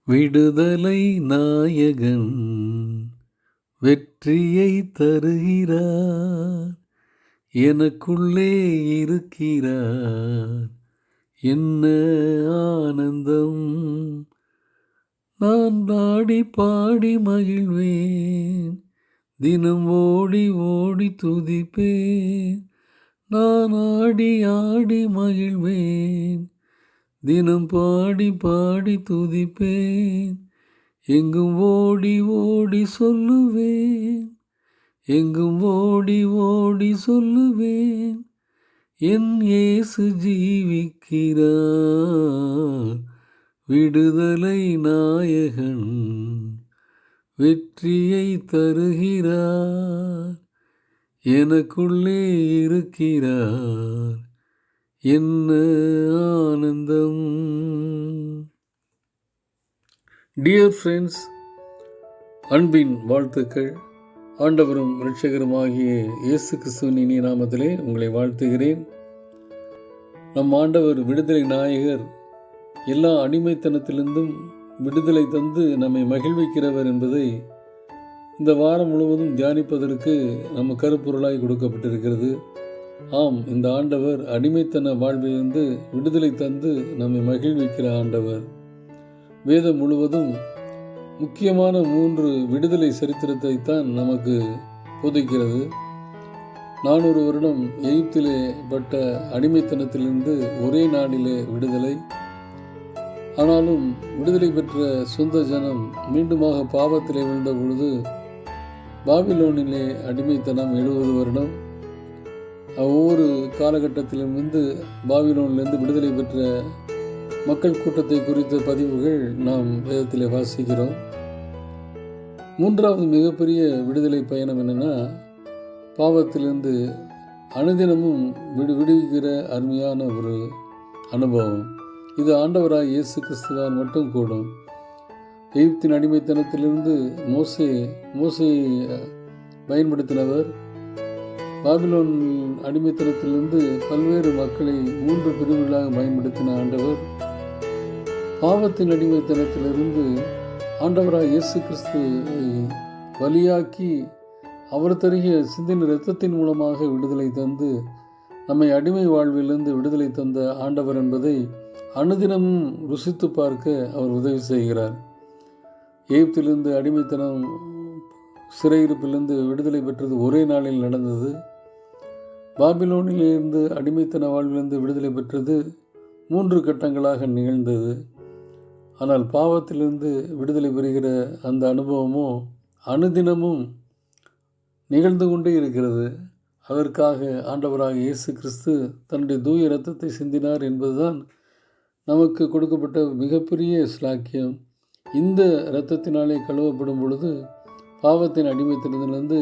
விடுதலை நாயகன் வெற்றியை தருகிறார், எனக்குள்ளே இருக்கிறார், என்ன ஆனந்தம். நான் பாடி பாடி மகிழ்வேன், தினம் ஓடி ஓடி துதிப்பேன். நான் ஆடி ஆடி மகிழ்வேன், தினம் பாடி பாடி துதிப்பேன். எங்கும் ஓடி ஓடி சொல்லுவேன், எங்கும் ஓடி ஓடி சொல்லுவேன், என் இயேசு ஜீவிக்கிறார். விடுதலை நாயகன் வெற்றியை தருகிறார், எனக்குள்ளே இருக்கிறார், என்ன ஆனந்தம். டியர் ஃப்ரெண்ட்ஸ், அன்பின் வாழ்த்துக்கள். ஆண்டவரும் இரட்சகருமாகிய இயேசு கிறிஸ்துவின் இனிய நாமத்திலே உங்களை வாழ்த்துகிறேன். நம் ஆண்டவர் விடுதலை நாயகர், எல்லா அடிமைத்தனத்திலிருந்தும் விடுதலை தந்து நம்மை மகிழ்விக்கிறவர் என்பதை இந்த வாரம் முழுவதும் தியானிப்பதற்கு நம்ம கருப்பொருளாய் கொடுக்கப்பட்டிருக்கிறது. ஆம், இந்த ஆண்டவர் அடிமைத்தன வாழ்விலிருந்து விடுதலை தந்து நம்மை மகிழ்விக்கிற ஆண்டவர். வேதம் முழுவதும் முக்கியமான 3 விடுதலை சரித்திரத்தை தான் நமக்கு போதிக்கிறது. 400 வருடம் எகிப்திலே பட்ட அடிமைத்தனத்திலிருந்து ஒரே நாளிலே விடுதலை. ஆனாலும் விடுதலை பெற்ற சொந்த ஜனம் மீண்டுமாக பாவத்திலே விழுந்த பொழுது பாபிலோனிலே அடிமைத்தனம் 70 வருடம். ஒவ்வொரு காலகட்டத்திலிருந்து பாபிலோனிலிருந்து விடுதலை பெற்ற மக்கள் கூட்டத்தை குறித்த பதிவுகள் நாம் வேதத்தில் வாசிக்கிறோம். 3வது மிகப்பெரிய விடுதலை பயணம் என்னென்னா, பாவத்திலிருந்து அனுதினமும் விடுவிக்கிற அருமையான ஒரு அனுபவம். இது ஆண்டவராக இயேசு கிறிஸ்துவால் மட்டும் கூடும். எகிப்தின் அடிமைத்தனத்திலிருந்து மோசேயை பயன்படுத்தினவர். பாபிலோன் அடிமைத்தனத்திலிருந்து பல்வேறு மக்களை 3 பிரிவுகளாக பயன்படுத்தின ஆண்டவர். பாவத்தின் அடிமைத்தனத்திலிருந்து ஆண்டவராக இயேசு கிறிஸ்துவை பலியாக்கி அவர் தருகிய சிந்தின இரத்தத்தின் மூலமாக விடுதலை தந்து நம்மை அடிமை வாழ்விலிருந்து விடுதலை தந்த ஆண்டவர் என்பதை அனுதினமும் ருசித்து பார்க்க அவர் உதவி செய்கிறார். எகிப்திலிருந்து அடிமைத்தனம் சிறையிருப்பிலிருந்து விடுதலை பெற்றது ஒரே நாளில் நடந்தது. பாபிலோனிலிருந்து அடிமைத்தன வாழ்விலிருந்து விடுதலை பெற்றது 3 கட்டங்களாக நிகழ்ந்தது. ஆனால் பாவத்திலிருந்து விடுதலை பெறுகிற அந்த அனுபவமோ அனுதினமும் நிகழ்ந்து கொண்டே இருக்கிறது. அதற்காக ஆண்டவராக இயேசு கிறிஸ்து தன்னுடைய தூய இரத்தத்தை சிந்தினார் என்பதுதான் நமக்கு கொடுக்கப்பட்ட மிகப்பெரிய ஸ்லாக்கியம். இந்த இரத்தத்தினாலே கழுவப்படும் பொழுது பாவத்தின் அடிமைத்தனத்திலிருந்து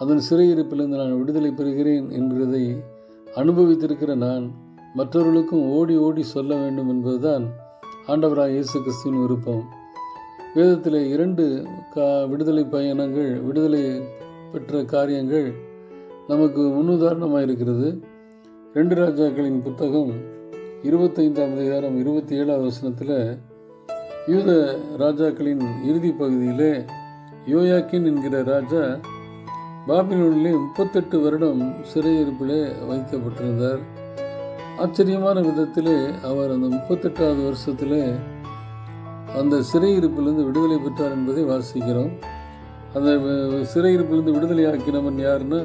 அதன் சிறையிருப்பிலிருந்து நான் விடுதலை பெறுகிறேன் என்கிறதை அனுபவித்திருக்கிற நான் மற்றவர்களுக்கும் ஓடி ஓடி சொல்ல வேண்டும் என்பதுதான் ஆண்டவராக இயேசு கிறிஸ்துவின் விருப்பம். வேதத்தில் 2 விடுதலை பயணங்கள், விடுதலை பெற்ற காரியங்கள் நமக்கு முன்னுதாரணமாக இருக்கிறது. 2 ராஜாக்களின் புத்தகம் 25ஆம் அதிகாரம் 27வது வசனத்தில் யூத ராஜாக்களின் இறுதி பகுதியிலே யோயாக்கின் என்கிற ராஜா பாபிலோனிலே 38 வருடம் சிறையிருப்பிலே வைக்கப்பட்டிருந்தார். ஆச்சரியமான விதத்திலே அவர் அந்த 38வது வருஷத்திலே அந்த சிறையிருப்பிலிருந்து விடுதலை பெற்றார் என்பதை வாசிக்கிறோம். அந்த சிறையிருப்பிலிருந்து விடுதலை ஆக்கினவன் யாருன்னா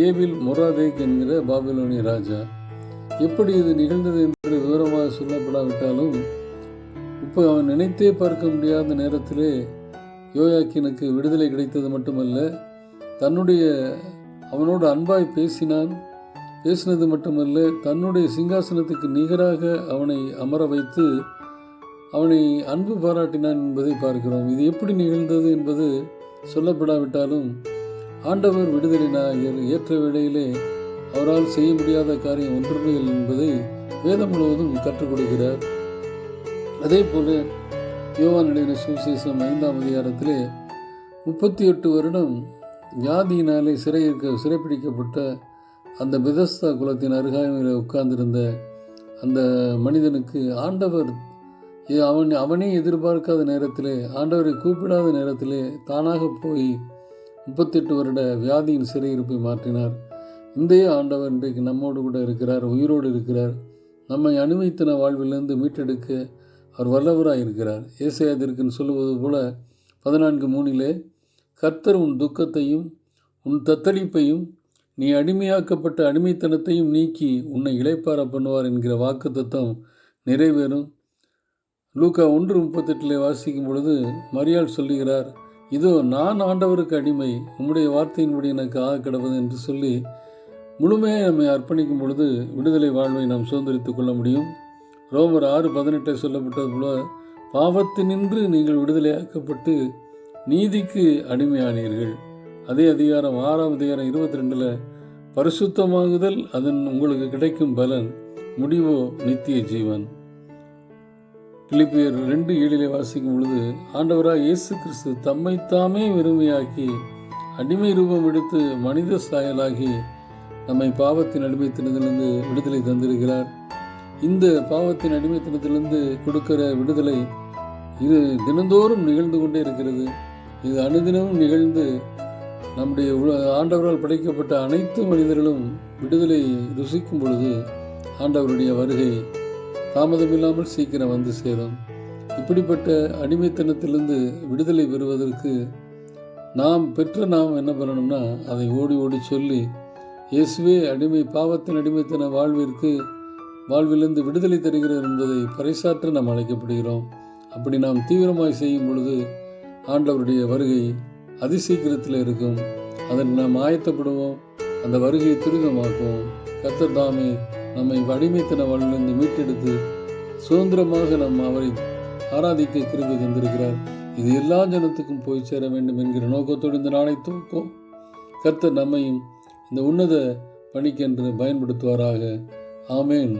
ஏவில் மொராதேக் என்கிற பாபிலோனிய ராஜா. எப்படி இது நிகழ்ந்தது என்று விவரமாக சொல்லப்படாவிட்டாலும் இப்போ அவன் நினைத்தே பார்க்க முடியாத நேரத்திலே யோயாக்கினுக்கு விடுதலை கிடைத்தது மட்டுமல்ல, அவனோடு அன்பாய் பேசினது மட்டுமல்ல, தன்னுடைய சிங்காசனத்துக்கு நிகராக அவனை அமர வைத்து அவனை அன்பு பாராட்டினான் என்பதை பார்க்கிறோம். இது எப்படி நிகழ்ந்தது என்பது சொல்லப்படாவிட்டாலும் ஆண்டவர் விடுதலை நாயகர் ஏற்ற வேளையிலே அவரால் செய்ய முடியாத காரியம் ஒன்றுமே இல்லை என்பதை வேதம் முழுவதும் கற்றுக் கொடுக்கிறார். அதே போல யோவான் எழுதின சுவிசேஷம் 5ஆம் அதிகாரத்திலே 38 வருடம் வியாதியினாலே சிறைப்பிடிக்கப்பட்ட அந்த பெதஸ்தா குலத்தின் அருகாமையில் உட்கார்ந்திருந்த அந்த மனிதனுக்கு ஆண்டவர் அவனே எதிர்பார்க்காத நேரத்திலே, ஆண்டவரை கூப்பிடாத நேரத்திலே தானாக போய் 38 வருட வியாதியின் சிறையிருப்பை மாற்றினார். இன்றைய ஆண்டவர் இன்றைக்கு நம்மோடு கூட இருக்கிறார், உயிரோடு இருக்கிறார். நம்மை அனுமதித்தன வாழ்விலிருந்து மீட்டெடுக்க அவர் வல்லவராக இருக்கிறார். ஏசாயாவிற்கு சொல்லுவது போல 14:3 கர்த்தர் உன் துக்கத்தையும் உன் தத்தளிப்பையும் நீ அடிமையாக்கப்பட்ட அடிமைத்தனத்தையும் நீக்கி உன்னை இளைப்பார பண்ணுவார் என்கிற வாக்குத்தத்தம் நிறைவேறும். லூக்கா 1:38 வாசிக்கும் பொழுது மரியாள் சொல்லுகிறார், இதோ நான் ஆண்டவருக்கு அடிமை, உம்முடைய வார்த்தையின்படி எனக்கு ஆக கிடப்பது என்று சொல்லி முழுமையாக நம்மை அர்ப்பணிக்கும் பொழுது விடுதலை வாழ்வை நாம் சுதந்திரித்துக் கொள்ள முடியும். ரோமர் 6:18 சொல்லப்பட்டது போல பாவத்தினின்று நீங்கள் விடுதலையாக்கப்பட்டு நீதிக்கு அடிமையானீர்கள். அதே அதிகாரம் 6ஆம் அதிகாரம் 22 பரிசுத்தமாகுதல் அதன் உங்களுக்கு கிடைக்கும் பலன், முடிவோ நித்திய ஜீவன். பிலிப்பியர் 2:7 வாசிக்கும் பொழுது ஆண்டவராக இயேசு கிறிஸ்து தம்மைத்தாமே வெறுமையாக்கி அடிமை ரூபம் எடுத்து மனித சாயலாகி நம்மை பாவத்தின் அடிமைத்தனத்திலிருந்து விடுதலை தந்திருக்கிறார். இந்த பாவத்தின் அடிமைத்தனத்திலிருந்து கொடுக்கிற விடுதலை இது தினந்தோறும் நிகழ்ந்து கொண்டே இருக்கிறது. இது அனுதினமும் நிகழ்ந்து நம்முடைய ஆண்டவரால் படைக்கப்பட்ட அனைத்து மனிதர்களும் விடுதலை ருசிக்கும் பொழுது ஆண்டவருடைய வருகை தாமதமில்லாமல் சீக்கிரம் வந்து சேரும். இப்படிப்பட்ட அடிமைத்தனத்திலிருந்து விடுதலை பெறுவதற்கு நாம் என்ன பண்ணணும்னா அதை ஓடி ஓடி சொல்லி இயேசுவே பாவத்தின் அடிமைத்தன வாழ்விலிருந்து விடுதலை தருகிறார் என்பதை பறைசாற்ற நாம் அழைக்கப்படுகிறோம். அப்படி நாம் தீவிரமாய் செய்யும் பொழுது ஆண்டவருடைய வருகை அதிசீக்கிரத்தில் இருக்கும். அதற்கு நாம் ஆயத்தப்படுவோம், அந்த வருகையை துரிதமாக்குவோம். கர்த்தர் தாமே நம்மை அடிமைத்தன வாழ்விலிருந்து மீட்டெடுத்து சுதந்திரமாக நாம் அவரை ஆராதிக்க கிருபை தந்திருக்கிறார். இது எல்லா ஜனத்துக்கும் போய் சேர வேண்டும் என்கிற நோக்கத்தோடு இந்த நாளை துவக்கும். கர்த்தர் நம்மையும் இந்த உன்னத பணிக்கென்று பயன்படுத்துவாராக. ஆமேன்.